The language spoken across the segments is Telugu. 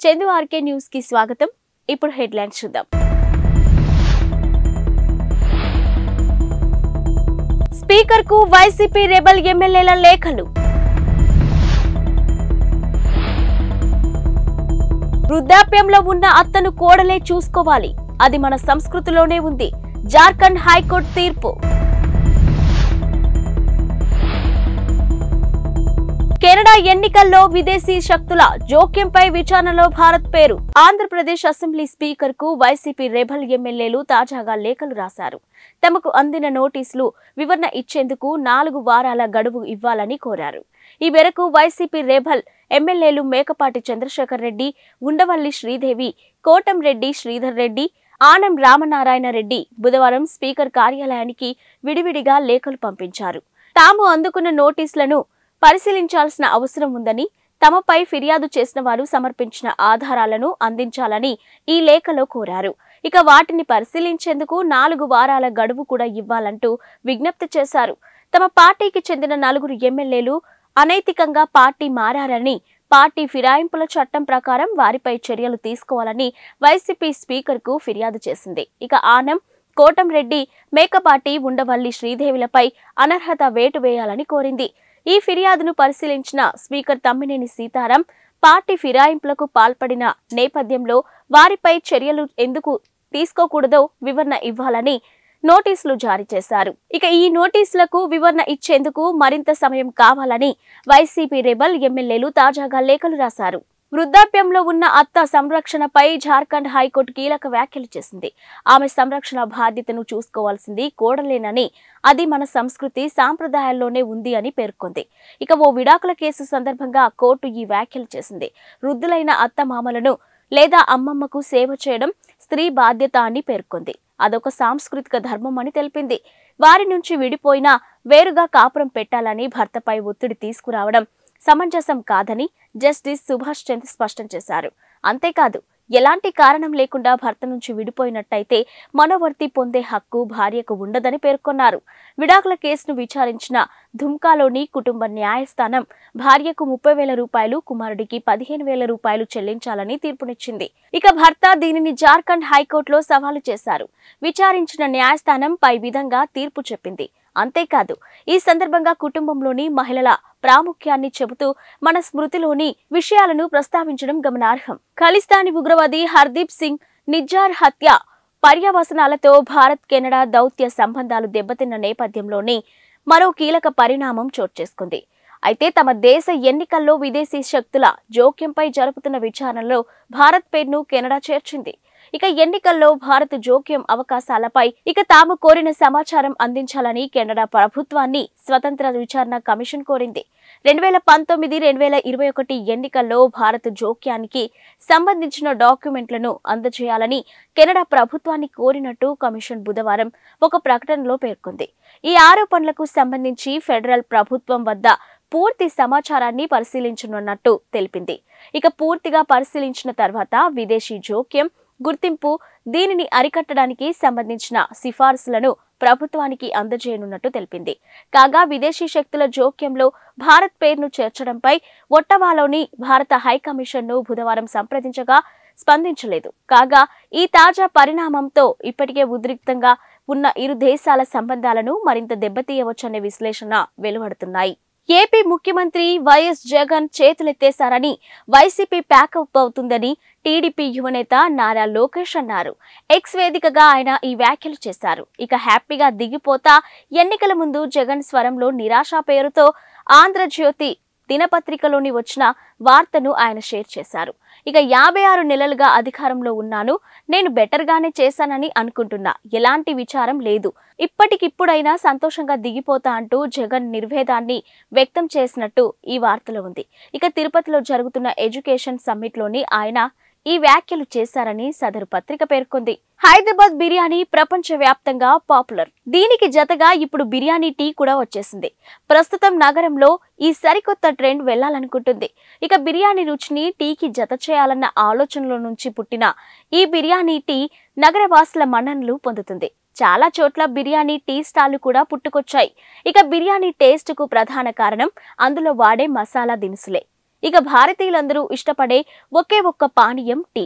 చందు ఆర్కే న్యూస్ కి స్వాగతం. ఇప్పుడు హెడ్లైన్స్ చూద్దాం. స్పీకర్ కు వైసీపీ రెబల్ ఎమ్మెల్యేల లేఖలు. వృద్ధాప్యంలో ఉన్న అత్తను కోడలే చూసుకోవాలి, అది మన సంస్కృతిలోనే ఉంది. జార్ఖండ్ హైకోర్టు తీర్పు. కెనడా ఎన్నికల్లో విదేశీ శక్తుల జోక్యంపై విచారణలో భారత్ పేరు. ఆంధ్రప్రదేశ్ అసెంబ్లీ స్పీకర్ కు వైసీపీ రెబల్ ఎమ్మెల్యేలు తాజాగా లేఖలు రాశారు. తమకు అందిన నోటీసులు వివరణ ఇచ్చేందుకు 4 వారాల గడువు ఇవ్వాలని కోరారు. ఈ మేరకు వైసీపీ రెబల్ ఎమ్మెల్యేలు మేకపాటి చంద్రశేఖర్ రెడ్డి, ఉండవల్లి శ్రీదేవి, కోటంరెడ్డి శ్రీధర్ రెడ్డి, ఆనం రామనారాయణ రెడ్డి బుధవారం స్పీకర్ కార్యాలయానికి విడివిడిగా లేఖలు పంపించారు. తాము అందుకున్న నోటీసులను పరిశీలించాల్సిన అవసరం ఉందని, తమపై ఫిర్యాదు చేసిన వారు సమర్పించిన ఆధారాలను అందించాలని ఈ లేఖలో కోరారు. ఇక వాటిని పరిశీలించేందుకు 4 వారాల గడువు కూడా ఇవ్వాలంటూ విజ్ఞప్తి చేశారు. తమ పార్టీకి చెందిన 4 ఎమ్మెల్యేలు అనైతికంగా పార్టీ మారారని, పార్టీ ఫిరాయింపుల చట్టం ప్రకారం వారిపై చర్యలు తీసుకోవాలని వైసీపీ స్పీకర్ కు ఫిర్యాదు చేసింది. ఇక ఆనం, కోటంరెడ్డి, మేకపాటి, ఉండవల్లి శ్రీదేవిలపై అనర్హత వేటు వేయాలని కోరింది. ఈ ఫిర్యాదును పరిశీలించిన స్పీకర్ తమ్మినేని సీతారాం, పార్టీ ఫిరాయింపులకు పాల్పడిన నేపథ్యంలో వారిపై చర్యలు ఎందుకు తీసుకోకూడదో వివరణ ఇవ్వాలని నోటీసులు జారీ చేశారు. ఇక ఈ నోటీసులకు వివరణ ఇచ్చేందుకు మరింత సమయం కావాలని వైసీపీ రెబల్ ఎమ్మెల్యేలు తాజాగా లేఖలు రాశారు. వృద్ధాప్యంలో ఉన్న అత్త సంరక్షణపై జార్ఖండ్ హైకోర్టు కీలక వ్యాఖ్యలు చేసింది. ఆమె సంరక్షణ బాధ్యతను చూసుకోవాల్సింది కోడలేనని, అది మన సంస్కృతి సాంప్రదాయాల్లోనే ఉంది అని పేర్కొంది. ఇక ఓ విడాకుల కేసు సందర్భంగా కోర్టు ఈ వ్యాఖ్యలు చేసింది. వృద్ధులైన అత్త మామలను లేదా అమ్మమ్మకు సేవ చేయడం స్త్రీ బాధ్యత అని పేర్కొంది. అదొక సాంస్కృతిక ధర్మం అని తెలిపింది. వారి నుంచి విడిపోయినా వేరుగా కాపురం పెట్టాలని భర్తపై ఒత్తిడి తీసుకురావడం సమంజసం కాదని జస్టిస్ సుభాష్ చంద్ర స్పష్టం చేశారు. అంతేకాదు, ఎలాంటి కారణం లేకుండా భర్త నుంచి విడిపోయినట్టయితే మనోవర్తి పొందే హక్కు భార్యకు ఉండదని పేర్కొన్నారు. విడాకుల కేసును విచారించిన ధుమ్కాలోని కుటుంబ న్యాయస్థానం భార్యకు 30,000 రూపాయలు, కుమారుడికి 15,000 రూపాయలు చెల్లించాలని తీర్పునిచ్చింది. ఇక భర్త దీనిని జార్ఖండ్ హైకోర్టులో సవాలు చేశారు. విచారించిన న్యాయస్థానం పై విధంగా తీర్పు చెప్పింది. అంతేకాదు, ఈ సందర్భంగా కుటుంబంలోని మహిళల ప్రాముఖ్యాన్ని చెబుతూ మన స్మృతిలోని విషయాలను ప్రస్తావించడం గమనార్హం. ఖలిస్తానీ ఉగ్రవాది హర్దీప్ సింగ్ నిజ్జార్ హత్య పర్యవసనాలతో భారత్ కెనడా దౌత్య సంబంధాలు దెబ్బతిన్న నేపథ్యంలోనే మరో కీలక పరిణామం చోటు చేసుకుంది. అయితే తమ దేశ ఎన్నికల్లో విదేశీ శక్తుల జోక్యంపై జరుపుతున్న విచారణలో భారత్ పేరును కెనడా చేర్చింది. ఇక ఎన్నికల్లో భారత్ జోక్యం అవకాశాలపై తాము కోరిన సమాచారం అందించాలని కెనడా ప్రభుత్వాన్ని స్వతంత్ర విచారణ కమిషన్ కోరింది. 2019-2021 ఎన్నికల్లో భారత్ జోక్యానికి సంబంధించిన డాక్యుమెంట్లను అందజేయాలని కెనడా ప్రభుత్వాన్ని కోరినట్టు కమిషన్ బుధవారం ఒక ప్రకటనలో పేర్కొంది. ఈ ఆరోపణలకు సంబంధించి ఫెడరల్ ప్రభుత్వం వద్ద పూర్తి సమాచారాన్ని పరిశీలించనున్నట్టు తెలిపింది. ఇక పూర్తిగా పరిశీలించిన తర్వాత విదేశీ జోక్యం గుర్తింపు, దీనిని అరికట్టడానికి సంబంధించిన సిఫార్సులను ప్రభుత్వానికి అందజేయనున్నట్టు తెలిపింది. కాగా విదేశీ శక్తుల జోక్యంలో భారత్ పేరును చేర్చడంపై ఒట్టవాలోని భారత హైకమిషన్ను బుధవారం సంప్రదించగా స్పందించలేదు. కాగా ఈ తాజా పరిణామంతో ఇప్పటికే ఉద్రిక్తంగా ఉన్న ఇరు దేశాల సంబంధాలను మరింత దెబ్బతీయవచ్చనే విశ్లేషణ వెలువడుతున్నాయి. ఏపీ ముఖ్యమంత్రి వైఎస్ జగన్ చేతులెత్తేశారని, వైసీపీ ప్యాకప్ అవుతుందని టీడీపీ యువనేత నారా లోకేష్ అన్నారు. ఎక్స్ వేదికగా ఆయన ఈ వ్యాఖ్యలు చేశారు. ఇక హ్యాపీగా దిగిపోతా ఎన్నికల ముందు జగన్ స్వరంలో నిరాశ పేరుతో ఆంధ్రజ్యోతి దినపత్రికలోని వచ్చిన వార్తను ఆయన షేర్ చేశారు. ఇక 56 నెలలుగా అధికారంలో ఉన్నాను, నేను బెటర్గానే చేశానని అనుకుంటున్నా, ఎలాంటి విచారం లేదు, ఇప్పటికిప్పుడైనా సంతోషంగా దిగిపోతా అంటూ జగన్ నిర్వేదాన్ని వ్యక్తం చేసినట్టు ఈ వార్తలో ఉంది. ఇక తిరుపతిలో జరుగుతున్న ఎడ్యుకేషన్ సమ్మిట్లోని ఆయన ఈ వ్యాఖ్యలు చేశారని సదరు పత్రిక పేర్కొంది. హైదరాబాద్ బిర్యానీ ప్రపంచవ్యాప్తంగా పాపులర్. దీనికి జతగా ఇప్పుడు బిర్యానీ టీ కూడా వచ్చేసింది. ప్రస్తుతం నగరంలో ఈ సరికొత్త ట్రెండ్ వెళ్లాలనుకుంటుంది. ఇక బిర్యానీ రుచిని టీకి జత చేయాలన్న ఆలోచనలో నుంచి పుట్టిన ఈ బిర్యానీ టీ నగరవాసుల మన్ననలు పొందుతుంది. చాలా చోట్ల బిర్యానీ టీ స్టాళ్లు కూడా పుట్టుకొచ్చాయి. ఇక బిర్యానీ టేస్ట్ కు ప్రధాన కారణం అందులో వాడే మసాలా దినుసులే. ఇక భారతీయులందరూ ఇష్టపడే ఒకే ఒక్క పానీయం టీ.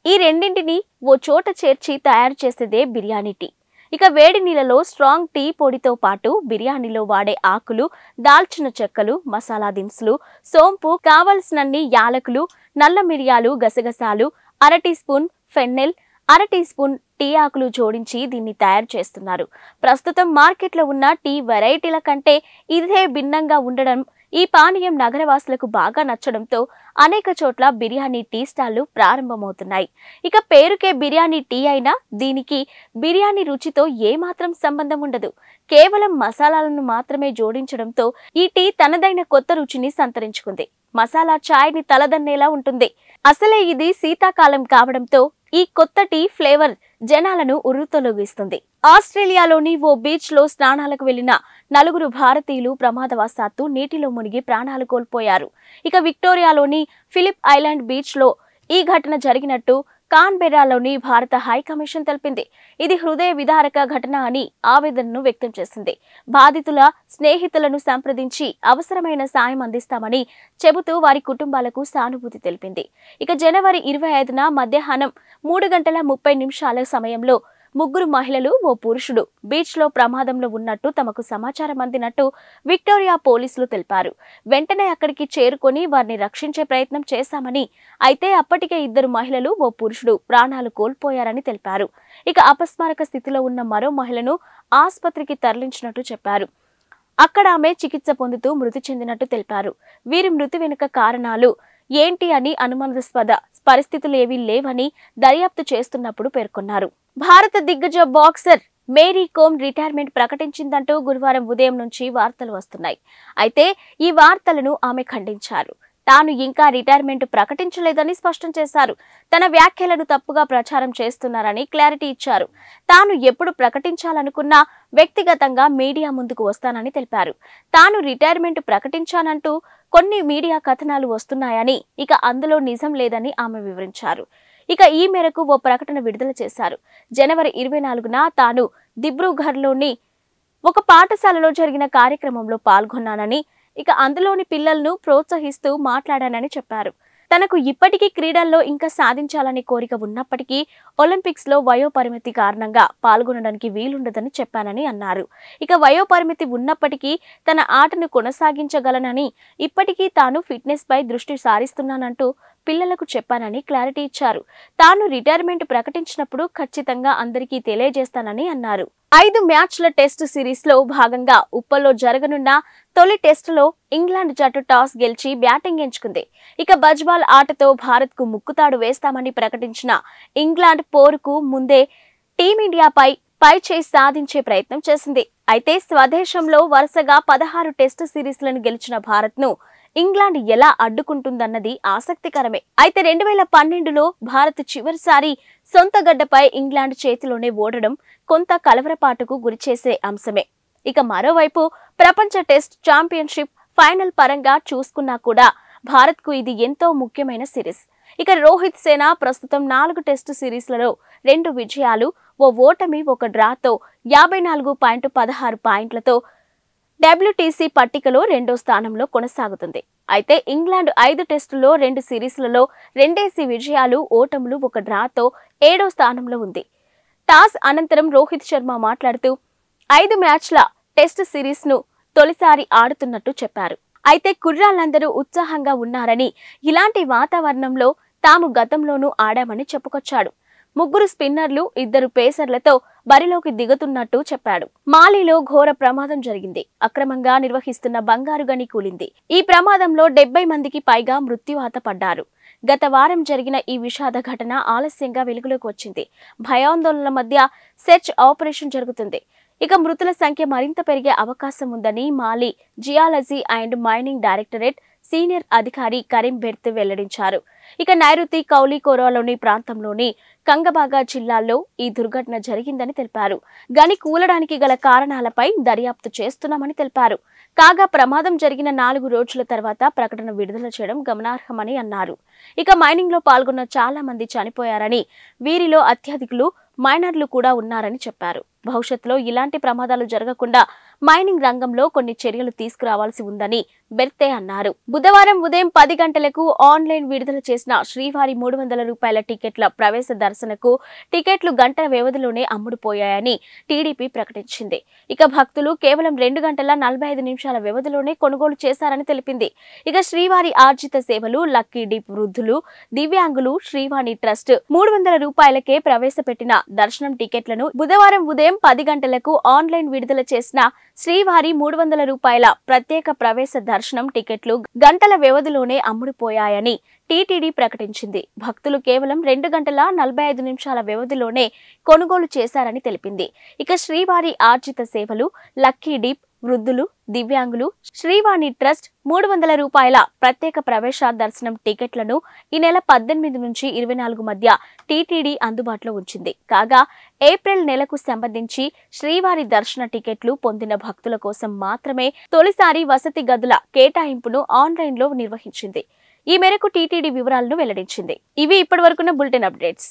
ఈ రెండింటిని ఓ చోట చేర్చి తయారు చేసేదే బిర్యానీ టీ. ఇక వేడి నీళ్ళలో స్ట్రాంగ్ టీ పొడితో పాటు బిర్యానీలో వాడే ఆకులు, దాల్చిన చెక్కలు, మసాలా దినుసులు, సోంపు, కావలసినన్ని యాలకులు, నల్ల మిరియాలు, గసగసాలు, అర టీ స్పూన్ ఫెన్నెల్, అర టీ స్పూన్ టీ ఆకులు జోడించి దీన్ని తయారు చేస్తున్నారు. ప్రస్తుతం మార్కెట్లో ఉన్న టీ వెరైటీల కంటే ఇదే భిన్నంగా ఉండడం ఈ పానీయం నగరవాసులకు బాగా నచ్చడంతో అనేక చోట్ల బిర్యానీ టీ స్టాళ్లు ప్రారంభమవుతున్నాయి. ఇక పేరుకే బిర్యానీ టీ అయినా దీనికి బిర్యానీ రుచితో ఏమాత్రం సంబంధం ఉండదు. కేవలం మసాలాలను మాత్రమే జోడించడంతో ఈ టీ తనదైన కొత్త రుచిని సంతరించుకుంది. మసాలా ఛాయ్ని తలదన్నేలా ఉంటుంది. అసలే ఇది శీతాకాలం కావడంతో ఈ కొత్త టీ ఫ్లేవర్ జనాలను ఉర్రూతలూగిస్తుంది. ఆస్ట్రేలియాలోని ఓ బీచ్ లో స్నానాలకు వెళ్లిన 4 భారతీయులు ప్రమాదవశాత్తు నీటిలో మునిగి ప్రాణాలు కోల్పోయారు. ఇక విక్టోరియాలోని ఫిలిప్ ఐలాండ్ బీచ్ లో ఈ ఘటన జరిగినట్టు కాన్బెర్రాలోని భారత హైకమిషన్ తెలిపింది. ఇది హృదయ విదారక ఘటన అని ఆవేదనను వ్యక్తం చేసింది. బాధితుల స్నేహితులను సంప్రదించి అవసరమైన సాయం అందిస్తామని చెబుతూ వారి కుటుంబాలకు సానుభూతి తెలిపింది. ఇక జనవరి 25న మధ్యాహ్నం 3:30 సమయంలో 3 మహిళలు, ఓ పురుషుడు బీచ్ లో ప్రమాదంలో ఉన్నట్టు తమకు సమాచారం అందినట్టు విక్టోరియా పోలీసులు తెలిపారు. వెంటనే అక్కడికి చేరుకొని వారిని రక్షించే ప్రయత్నం చేశామని, అయితే అప్పటికే 2 మహిళలు, ఓ పురుషుడు ప్రాణాలు కోల్పోయారని తెలిపారు. ఇక అపస్మారక స్థితిలో ఉన్న మరో మహిళను ఆసుపత్రికి తరలించినట్టు చెప్పారు. అక్కడ ఆమె చికిత్స పొందుతూ మృతి చెందినట్టు తెలిపారు. వీరి మృతి వెనుక కారణాలు ఏంటి అని అనుమానాస్పద పరిస్థితులేవీ లేవని దర్యాప్తు చేస్తున్నప్పుడు పేర్కొన్నారు. భారత దిగ్గజ బాక్సర్ మేరీ కోమ్ రిటైర్మెంట్ ప్రకటించిందంటూ గురువారం ఉదయం నుంచి వార్తలు వస్తున్నాయి. అయితే ఈ వార్తలను ఆమె ఖండించారు. తాను ఇంకా రిటైర్మెంట్ ప్రకటించలేదని స్పష్టం చేశారు. తన వ్యాఖ్యలను తప్పుగా ప్రచారం చేస్తున్నారని క్లారిటీ ఇచ్చారు. తాను ఎప్పుడు ప్రకటించాలనుకున్నా వ్యక్తిగతంగా మీడియా ముందుకు వస్తానని తెలిపారు. తాను రిటైర్మెంట్ ప్రకటించానంటూ కొన్ని మీడియా కథనాలు వస్తున్నాయని, ఇక అందులో నిజం లేదని ఆమె వివరించారు. ఇక ఈ మేరకు ఓ ప్రకటన విడుదల చేశారు. జనవరి 24న తాను దిబ్రూఘర్లోని ఒక పాఠశాలలో జరిగిన కార్యక్రమంలో పాల్గొన్నానని, ఇక అందులోని పిల్లలను ప్రోత్సహిస్తూ మాట్లాడానని చెప్పారు. తనకు ఇప్పటికీ క్రీడల్లో ఇంకా సాధించాలనే కోరిక ఉన్నప్పటికీ ఒలింపిక్స్ లో వయోపరిమితి కారణంగా పాల్గొనడానికి వీలుండదని చెప్పానని అన్నారు. ఇక వయోపరిమితి ఉన్నప్పటికీ తన ఆటను కొనసాగించగలనని, ఇప్పటికీ తాను ఫిట్నెస్ పై దృష్టి సారిస్తున్నానంటూ పిల్లలకు చెప్పానని క్లారిటీ ఇచ్చారు. తాను రిటైర్మెంట్ ప్రకటించినప్పుడు ఖచ్చితంగా అందరికీ తెలియజేస్తానని అన్నారు. 5 మ్యాచ్ల టెస్టు సిరీస్ లో భాగంగా ఉప్పల్లో జరగనున్న తొలి టెస్టులో ఇంగ్లాండ్ జట్టు టాస్ గెలిచి బ్యాటింగ్ ఎంచుకుంది. ఇక బజ్బాల్ ఆటతో భారత్ కు ముక్కుతాడు వేస్తామని ప్రకటించిన ఇంగ్లాండ్ పోరుకు ముందే టీమిండియాపై పైచేయి సాధించే ప్రయత్నం చేసింది. అయితే స్వదేశంలో వరుసగా 16 టెస్టు సిరీస్లను గెలిచిన భారత్ ను ఇంగ్లాండ్ ఎలా అడ్డుకుంటుందన్నది ఆసక్తికరమే. అయితే 2012లో భారత్ చివరిసారి సొంత గడ్డపై ఇంగ్లాండ్ చేతిలోనే ఓడడం కొంత కలవరపాటుకు గురిచేసే అంశమే. ఇక మరోవైపు ప్రపంచ టెస్ట్ ఛాంపియన్షిప్ ఫైనల్ పరంగా చూసుకున్నా కూడా భారత్ కు ఇది ఎంతో ముఖ్యమైన సిరీస్. ఇక రోహిత్ సేన ప్రస్తుతం 4 టెస్టు సిరీస్లలో 2 విజయాలు, ఓ ఓటమి, 1 డ్రాతో 54.16 పాయింట్లతో WTC పట్టికలో 2వ స్థానంలో కొనసాగుతుంది. అయితే ఇంగ్లాండ్ 5 టెస్టుల్లో 2 సిరీస్లలో 2 విజయాలు, ఓటములు, 1 డ్రాతో 7వ స్థానంలో ఉంది. టాస్ అనంతరం రోహిత్ శర్మ మాట్లాడుతూ 5 మ్యాచ్ల టెస్ట్ సిరీస్ ను తొలిసారి ఆడుతున్నట్టు చెప్పారు. అయితే కుర్రాళ్లందరూ ఉత్సాహంగా ఉన్నారని, ఇలాంటి వాతావరణంలో తాము గతంలోనూ ఆడామని చెప్పుకొచ్చాడు. 3 స్పిన్నర్లు, 2 పేసర్లతో బరిలోకి దిగుతున్నట్టు చెప్పాడు. మాలీలో ఘోర ప్రమాదం జరిగింది. అక్రమంగా నిర్వహిస్తున్న బంగారు గని కూలింది. ఈ ప్రమాదంలో 70 మందికి పైగా మృత్యువాత పడ్డారు. గత వారం జరిగిన ఈ విషాద ఘటన ఆలస్యంగా వెలుగులోకి వచ్చింది. భయాందోళనల మధ్య సెర్చ్ ఆపరేషన్ జరుగుతుంది. ఇక మృతుల సంఖ్య మరింత పెరిగే అవకాశం ఉందని Mali geology and mining directorate senior అధికారి కరీం బెర్త్ వెల్లడించారు. ఇక నైరుతి కౌలీకోరాలోని ప్రాంతంలోని కంగబాగా జిల్లాల్లో ఈ దుర్ఘటన జరిగిందని తెలిపారు. గని కూలడానికి గల కారణాలపై దర్యాప్తు చేస్తున్నామని తెలిపారు. కాగా ప్రమాదం జరిగిన 4 రోజుల తర్వాత ప్రకటన విడుదల చేయడం గమనార్హమని అన్నారు. ఇక మైనింగ్ లో పాల్గొన్న చాలా మంది చనిపోయారని, వీరిలో అత్యధికులు మైనర్లు కూడా ఉన్నారని చెప్పారు. భవిష్యత్తులో ఇలాంటి ప్రమాదాలు జరగకుండా మైనింగ్ రంగంలో కొన్ని చర్యలు తీసుకురావాల్సి ఉందని బెర్తే అన్నారు. బుధవారం ఉదయం 10 గంటలకు ఆన్లైన్ విడుదల చేసిన శ్రీవారి 300 రూపాయల టికెట్ల ప్రవేశ దర్శనకు టికెట్లు గంటల వ్యవధిలోనే అమ్ముడుపోయాయని టీడీపీ ప్రకటించింది. ఇక భక్తులు కేవలం 2 గంటల 45 నిమిషాల వ్యవధిలోనే కొనుగోలు చేశారని తెలిపింది. ఇక శ్రీవారి ఆర్జిత సేవలు, లక్కీ డిప్, వృద్ధులు, దివ్యాంగులు, శ్రీవాణి ట్రస్ట్ 300 రూపాయలకే ప్రవేశపెట్టిన దర్శనం టికెట్లను బుధవారం ఉదయం 10 గంటలకు ఆన్లైన్ విడుదల చేసిన శ్రీవారి 300 రూపాయల ప్రత్యేక ప్రవేశ దర్శనం టికెట్లు గంటల వ్యవధిలోనే అమ్ముడుపోయాయని టీటీడీ ప్రకటించింది. భక్తులు కేవలం 2 గంటల 45 నిమిషాల వ్యవధిలోనే కొనుగోలు చేశారని తెలిపింది. ఇక శ్రీవారి ఆర్జిత సేవలు, లక్కీ డిప్, వృద్ధులు, దివ్యాంగులు, శ్రీవాణి ట్రస్ట్ 300 రూపాయల ప్రత్యేక ప్రవేశ దర్శనం టికెట్లను ఈ నెల 18 నుంచి 24 మధ్య టీటీడీ అందుబాటులో ఉంచింది. కాగా ఏప్రిల్ నెలకు సంబంధించి శ్రీవారి దర్శన టికెట్లు పొందిన భక్తుల కోసం మాత్రమే తొలిసారి వసతి గదుల కేటాయింపును ఆన్లైన్లో నిర్వహించింది. ఈ మేరకు టీటీడీ వివరాలను వెల్లడించింది. ఇవి ఇప్పటివరకున్న బులెటిన్ అప్డేట్స్.